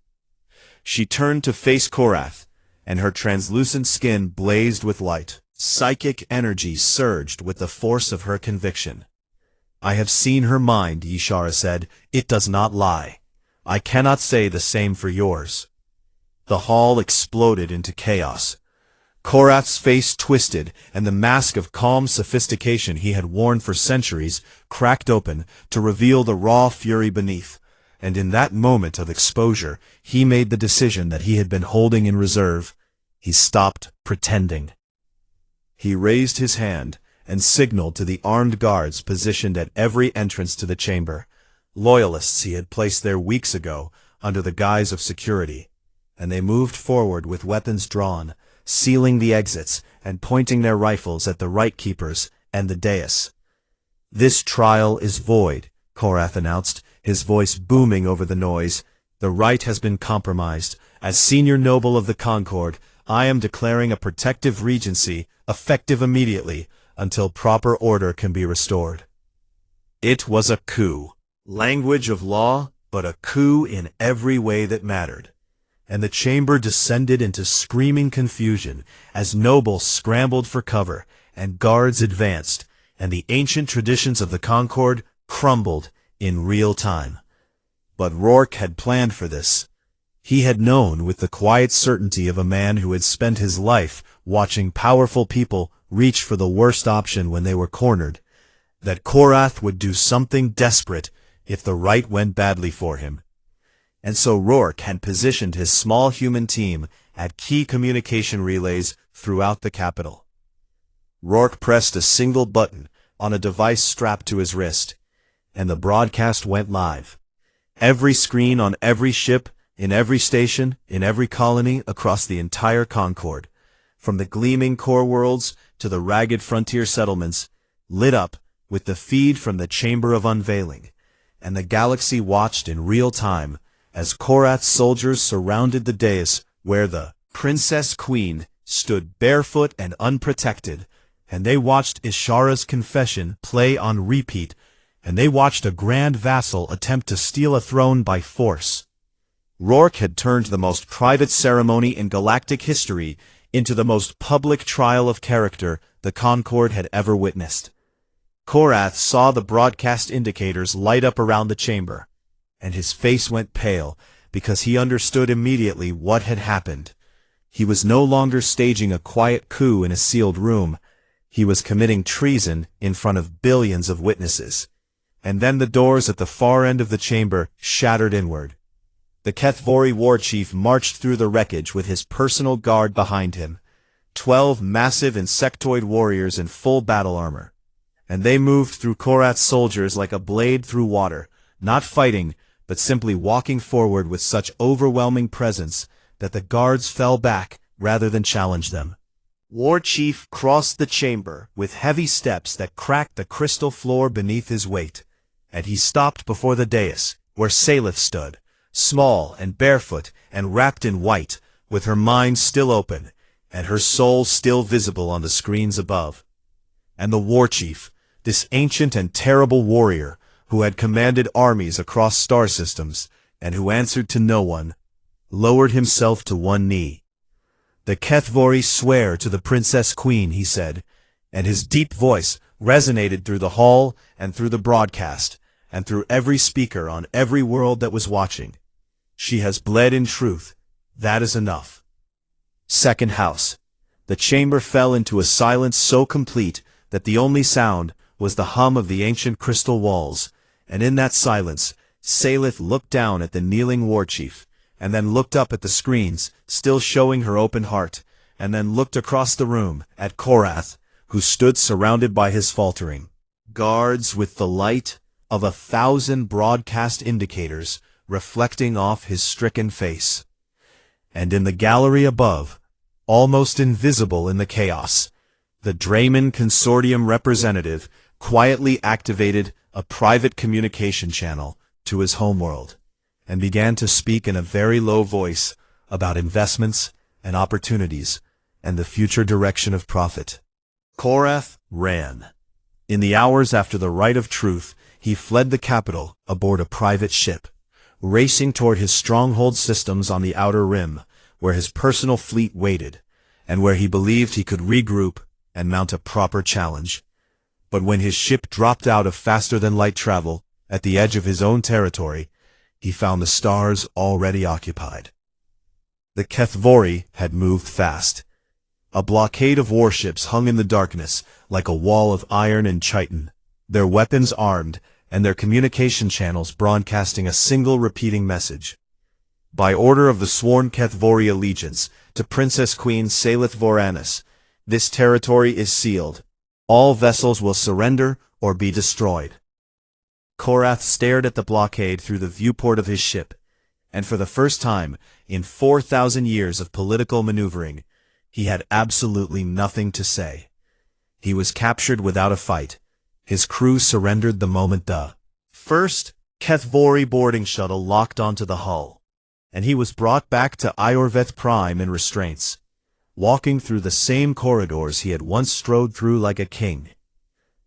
S1: She turned to face Korath, and her translucent skin blazed with light. Psychic energy surged with the force of her conviction. "I have seen her mind," Yashara said. "It does not lie. I cannot say the same for yours." The hall exploded into chaos. Korath's face twisted, and the mask of calm sophistication he had worn for centuries cracked open to reveal the raw fury beneath, and in that moment of exposure he made the decision that he had been holding in reserve. He stopped pretending. He raised his hand and signaled to the armed guards positioned at every entrance to the chamber, loyalists he had placed there weeks ago under the guise of security, and they moved forward with weapons drawn, sealing the exits and pointing their rifles at the Rite Keepers and the dais. "This trial is void," Korath announced, his voice booming over the noise. "The Rite has been compromised. As senior noble of the Concord, I am declaring a protective regency, effective immediately, until proper order can be restored." It was a coup. Language of law, but a coup in every way that mattered. And the chamber descended into screaming confusion as nobles scrambled for cover and guards advanced, and the ancient traditions of the Concord crumbled in real time. But Rourke had planned for this. He had known with the quiet certainty of a man who had spent his life watching powerful people reach for the worst option when they were cornered, that Korath would do something desperate if the right went badly for him. And so Rourke had positioned his small human team at key communication relays throughout the capital. Rourke pressed a single button on a device strapped to his wrist, and the broadcast went live. Every screen on every ship, in every station, in every colony across the entire Concord, from the gleaming core worlds to the ragged frontier settlements, lit up with the feed from the Chamber of Unveiling, and the galaxy watched in real time as Korath's soldiers surrounded the dais where the Princess Queen stood barefoot and unprotected, and they watched Ishara's confession play on repeat, and they watched a grand vassal attempt to steal a throne by force. Rourke had turned the most private ceremony in galactic history into the most public trial of character the Concord had ever witnessed. Korath saw the broadcast indicators light up around the chamber, and his face went pale because he understood immediately what had happened. He was no longer staging a quiet coup in a sealed room. He was committing treason in front of billions of witnesses. And then the doors at the far end of the chamber shattered inward. The HFY war chief marched through the wreckage with his personal guard behind him, 12 massive insectoid warriors in full battle armor. And they moved through Korath's soldiers like a blade through water, not fighting, but simply walking forward with such overwhelming presence that the guards fell back rather than challenge them. War Chief crossed the chamber with heavy steps that cracked the crystal floor beneath his weight, and he stopped before the dais, where Salith stood, small and barefoot and wrapped in white, with her mind still open, and her soul still visible on the screens above. And the War Chief, this ancient and terrible warrior, who had commanded armies across star systems, and who answered to no one, lowered himself to one knee. "The HFY swear to the Princess Queen," he said, and his deep voice resonated through the hall and through the broadcast, and through every speaker on every world that was watching. "She has bled in truth. That is enough." Second house. The chamber fell into a silence so complete that the only sound was the hum of the ancient crystal walls, And in that silence, Salith looked down at the kneeling war chief, and then looked up at the screens, still showing her open heart, and then looked across the room at Korath, who stood surrounded by his faltering guards with the light of 1,000 broadcast indicators reflecting off his stricken face. And in the gallery above, almost invisible in the chaos, the Drayman Consortium representative quietly activated a private communication channel to his homeworld, and began to speak in a very low voice about investments and opportunities and the future direction of profit. Korath ran. In the hours after the Right of Truth, he fled the capital aboard a private ship, racing toward his stronghold systems on the Outer Rim, where his personal fleet waited, and where he believed he could regroup and mount a proper challenge. But when his ship dropped out of faster-than-light travel at the edge of his own territory, he found the stars already occupied. The Kethvori had moved fast. A blockade of warships hung in the darkness like a wall of iron and chitin, their weapons armed and their communication channels broadcasting a single repeating message. By order of the sworn Kethvori allegiance to Princess Queen Salith Voranis, this territory is sealed. All vessels will surrender or be destroyed. Korath stared at the blockade through the viewport of his ship, and for the first time in 4,000 years of political maneuvering, he had absolutely nothing to say. He was captured without a fight. His crew surrendered the moment the first Kethvori boarding shuttle locked onto the hull, and he was brought back to Iorveth Prime in restraints, walking through the same corridors he had once strode through like a king,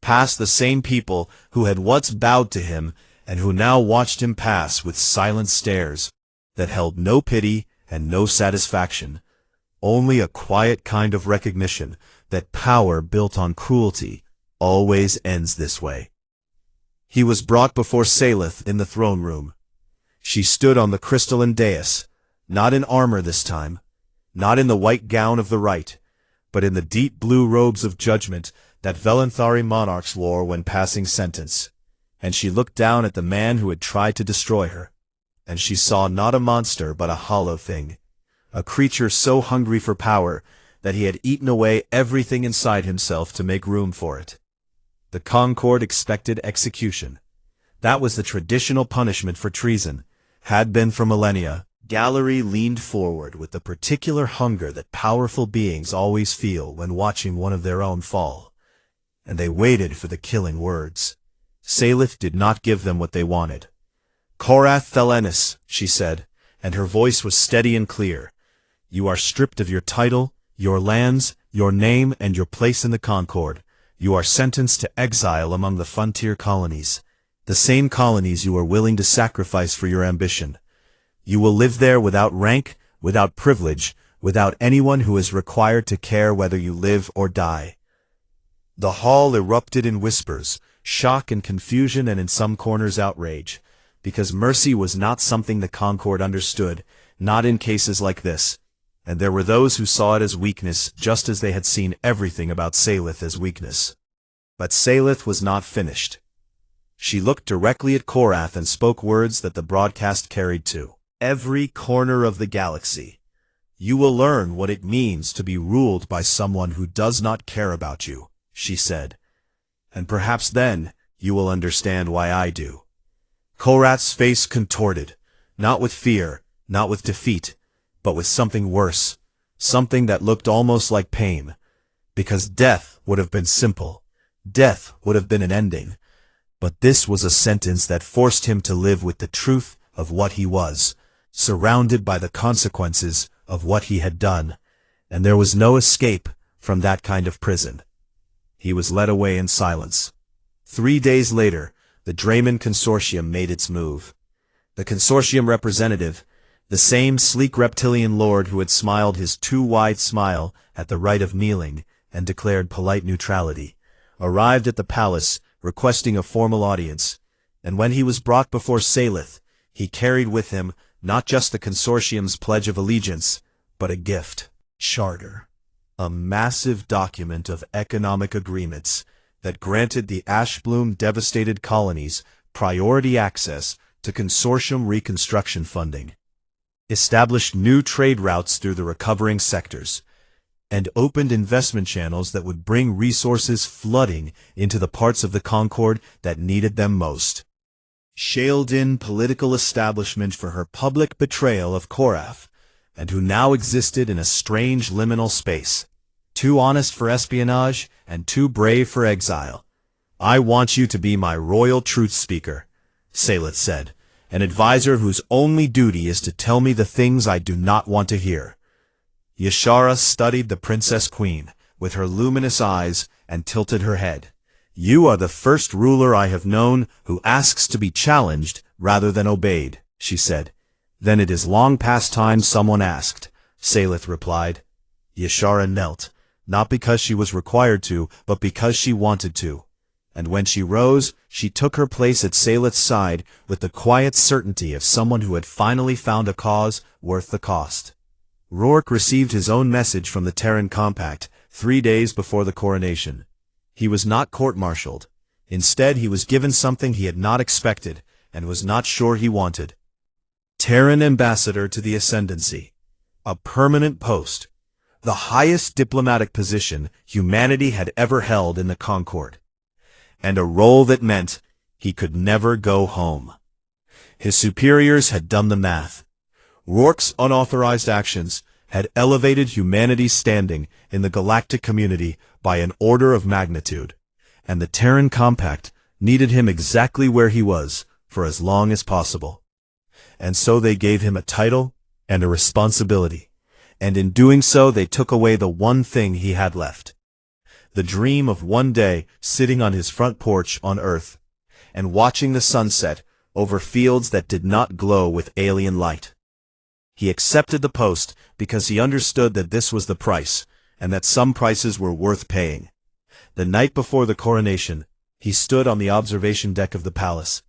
S1: past the same people who had once bowed to him and who now watched him pass with silent stares that held no pity and no satisfaction, only a quiet kind of recognition that power built on cruelty always ends this way. He was brought before Salith in the throne room. She stood on the crystalline dais, not in armor this time, not in the white gown of the right, but in the deep blue robes of judgment that Velanthari monarchs wore when passing sentence. And she looked down at the man who had tried to destroy her, and she saw not a monster but a hollow thing, a creature so hungry for power that he had eaten away everything inside himself to make room for it. The Concord expected execution. That was the traditional punishment for treason, had been for millennia. Gallery leaned forward with the particular hunger that powerful beings always feel when watching one of their own fall, and they waited for the killing words. Salith did not give them what they wanted. Korath Thelenis, she said, and her voice was steady and clear. You are stripped of your title, your lands, your name, and your place in the Concord. You are sentenced to exile among the frontier colonies, the same colonies you are willing to sacrifice for your ambition. You will live there without rank, without privilege, without anyone who is required to care whether you live or die. The hall erupted in whispers, shock and confusion, and in some corners outrage, because mercy was not something the Concord understood, not in cases like this. And there were those who saw it as weakness, just as they had seen everything about Salith as weakness. But Salith was not finished. She looked directly at Korath and spoke words that the broadcast carried to every corner of the galaxy. You will learn what it means to be ruled by someone who does not care about you, she said. And perhaps then you will understand why I do. Korath's face contorted, not with fear, not with defeat, but with something worse, something that looked almost like pain, because death would have been simple. Death would have been an ending. But this was a sentence that forced him to live with the truth of what he was, surrounded by the consequences of what he had done, and there was no escape from that kind of prison. He was led away in silence. 3 days later, the Drayman Consortium made its move. The Consortium representative, the same sleek reptilian lord who had smiled his too wide smile at the rite of kneeling and declared polite neutrality, arrived at the palace requesting a formal audience, and when he was brought before Salith, he carried with him not just the Consortium's Pledge of Allegiance, but a gift, charter, a massive document of economic agreements that granted the Ashbloom-devastated colonies priority access to consortium reconstruction funding, established new trade routes through the recovering sectors, and opened investment channels that would bring resources flooding into the parts of the Concord that needed them most. Shaled in political establishment for her public betrayal of Korath, and who now existed in a strange liminal space, too honest for espionage and too brave for exile. "I want you to be my royal truth speaker," Salith said, "an advisor whose only duty is to tell me the things I do not want to hear." Yashara studied the Princess Queen with her luminous eyes and tilted her head. "You are the first ruler I have known who asks to be challenged rather than obeyed," she said. "Then it is long past time someone asked," Salith replied. Yashara knelt, not because she was required to, but because she wanted to. And when she rose, she took her place at Salith's side with the quiet certainty of someone who had finally found a cause worth the cost. Rourke received his own message from the Terran Compact 3 days before the coronation. He was not court-martialed. Instead, he was given something he had not expected and was not sure he wanted. Terran Ambassador to the Ascendancy. A permanent post. The highest diplomatic position humanity had ever held in the Concord. And a role that meant he could never go home. His superiors had done the math. Rourke's unauthorized actions had elevated humanity's standing in the galactic community by an order of magnitude, and the Terran Compact needed him exactly where he was for as long as possible. And so they gave him a title and a responsibility, and in doing so they took away the one thing he had left. The dream of one day sitting on his front porch on Earth and watching the sunset over fields that did not glow with alien light. He accepted the post because he understood that this was the price, and that some prices were worth paying. The night before the coronation, he stood on the observation deck of the palace,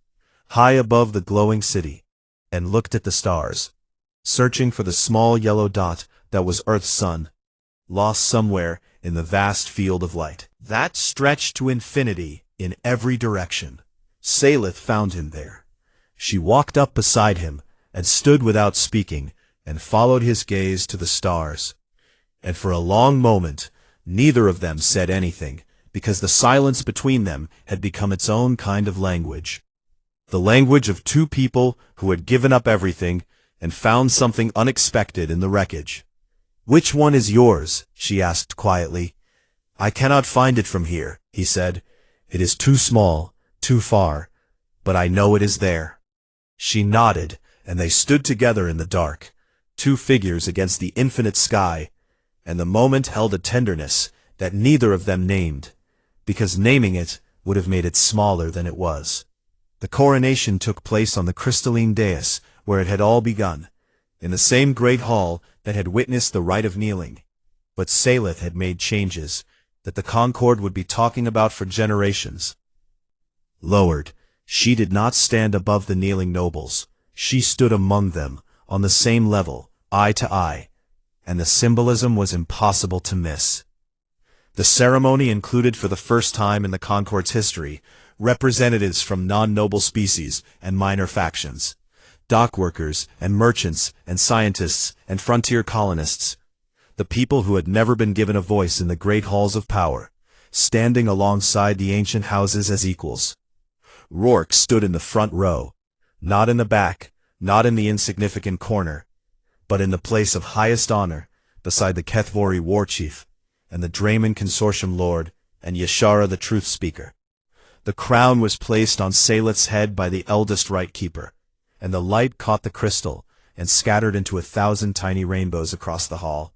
S1: high above the glowing city, and looked at the stars, searching for the small yellow dot that was Earth's sun, lost somewhere in the vast field of light that stretched to infinity in every direction. Salith found him there. She walked up beside him and stood without speaking and followed his gaze to the stars. And for a long moment, neither of them said anything, because the silence between them had become its own kind of language. The language of two people who had given up everything and found something unexpected in the wreckage. "Which one is yours?" she asked quietly. "I cannot find it from here," he said. "It is too small, too far, but I know it is there." She nodded, and they stood together in the dark, two figures against the infinite sky, and the moment held a tenderness that neither of them named, because naming it would have made it smaller than it was. The coronation took place on the crystalline dais where it had all begun, in the same great hall that had witnessed the rite of kneeling. But Salith had made changes that the Concord would be talking about for generations. Lowered, she did not stand above the kneeling nobles. She stood among them, on the same level, eye to eye, and the symbolism was impossible to miss. The ceremony included for the first time in the Concord's history representatives from non-noble species and minor factions, dock workers and merchants and scientists and frontier colonists, the people who had never been given a voice in the great halls of power, standing alongside the ancient houses as equals. Rourke stood in the front row, not in the back, not in the insignificant corner, but in the place of highest honor, beside the Kethvori war chief, and the Draymond Consortium lord, and Yashara the truth speaker. The crown was placed on Salith's head by the eldest Rite Keeper, and the light caught the crystal and scattered into 1,000 tiny rainbows across the hall.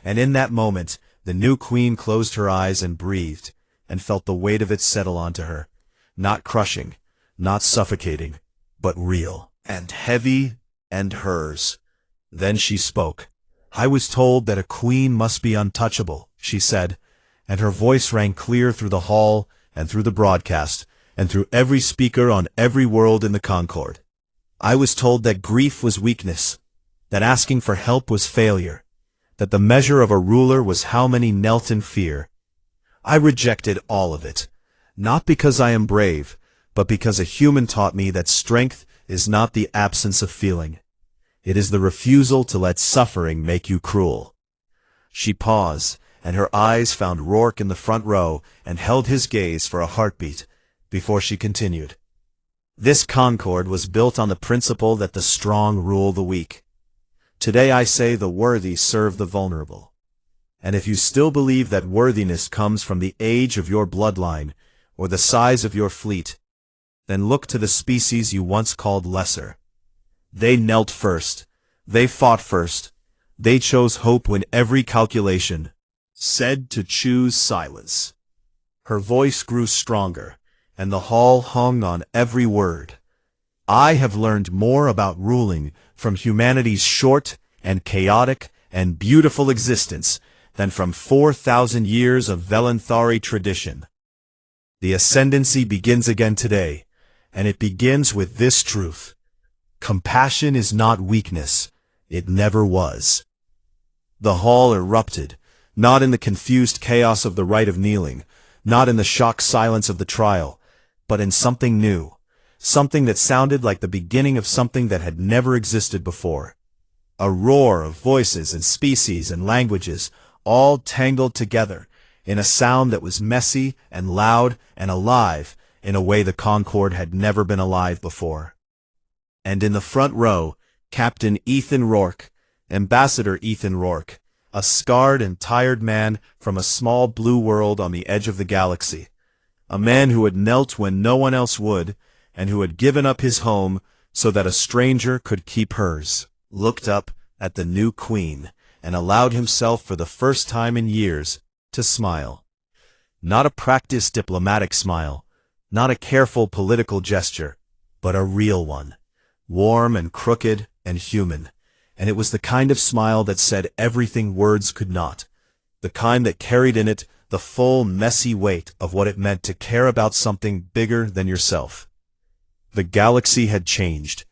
S1: And in that moment, the new queen closed her eyes and breathed, and felt the weight of it settle onto her, not crushing, not suffocating, but real, and heavy, and hers. Then she spoke. "I was told that a queen must be untouchable," she said, and her voice rang clear through the hall and through the broadcast, and through every speaker on every world in the Concord. "I was told that grief was weakness, that asking for help was failure, that the measure of a ruler was how many knelt in fear. I rejected all of it, not because I am brave, but because a human taught me that strength is not the absence of feeling. It is the refusal to let suffering make you cruel. She paused, and her eyes found Rourke in the front row and held his gaze for a heartbeat before she continued. This concord was built on the principle that the strong rule the weak. Today I say the worthy serve the vulnerable. And if you still believe that worthiness comes from the age of your bloodline or the size of your fleet, then look to the species you once called lesser. They knelt first. They fought first. They chose hope when every calculation said to choose silence. Her voice grew stronger, and the hall hung on every word. I have learned more about ruling from humanity's short and chaotic and beautiful existence than from 4,000 years of Velenthari tradition. The ascendancy begins again today, and it begins with this truth. Compassion is not weakness. It never was. The hall erupted, not in the confused chaos of the rite of kneeling, not in the shocked silence of the trial, but in something new, something that sounded like the beginning of something that had never existed before. A roar of voices and species and languages, all tangled together, in a sound that was messy and loud and alive in a way the Concord had never been alive before. And in the front row, Captain Ethan Rourke, Ambassador Ethan Rourke, a scarred and tired man from a small blue world on the edge of the galaxy, a man who had knelt when no one else would, and who had given up his home so that a stranger could keep hers, looked up at the new queen and allowed himself for the first time in years to smile. Not a practiced diplomatic smile, not a careful political gesture, but a real one, warm and crooked and human, and it was the kind of smile that said everything words could not, the kind that carried in it the full, messy weight of what it meant to care about something bigger than yourself. The galaxy had changed,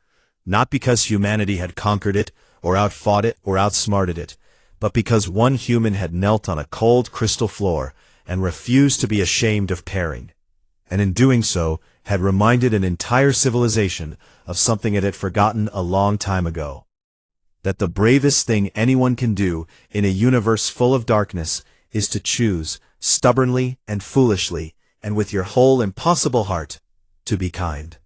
S1: not because humanity had conquered it, or outfought it, or outsmarted it, but because one human had knelt on a cold crystal floor and refused to be ashamed of caring, and in doing so had reminded an entire civilization of something it had forgotten a long time ago. That the bravest thing anyone can do in a universe full of darkness is to choose, stubbornly and foolishly, and with your whole impossible heart, to be kind.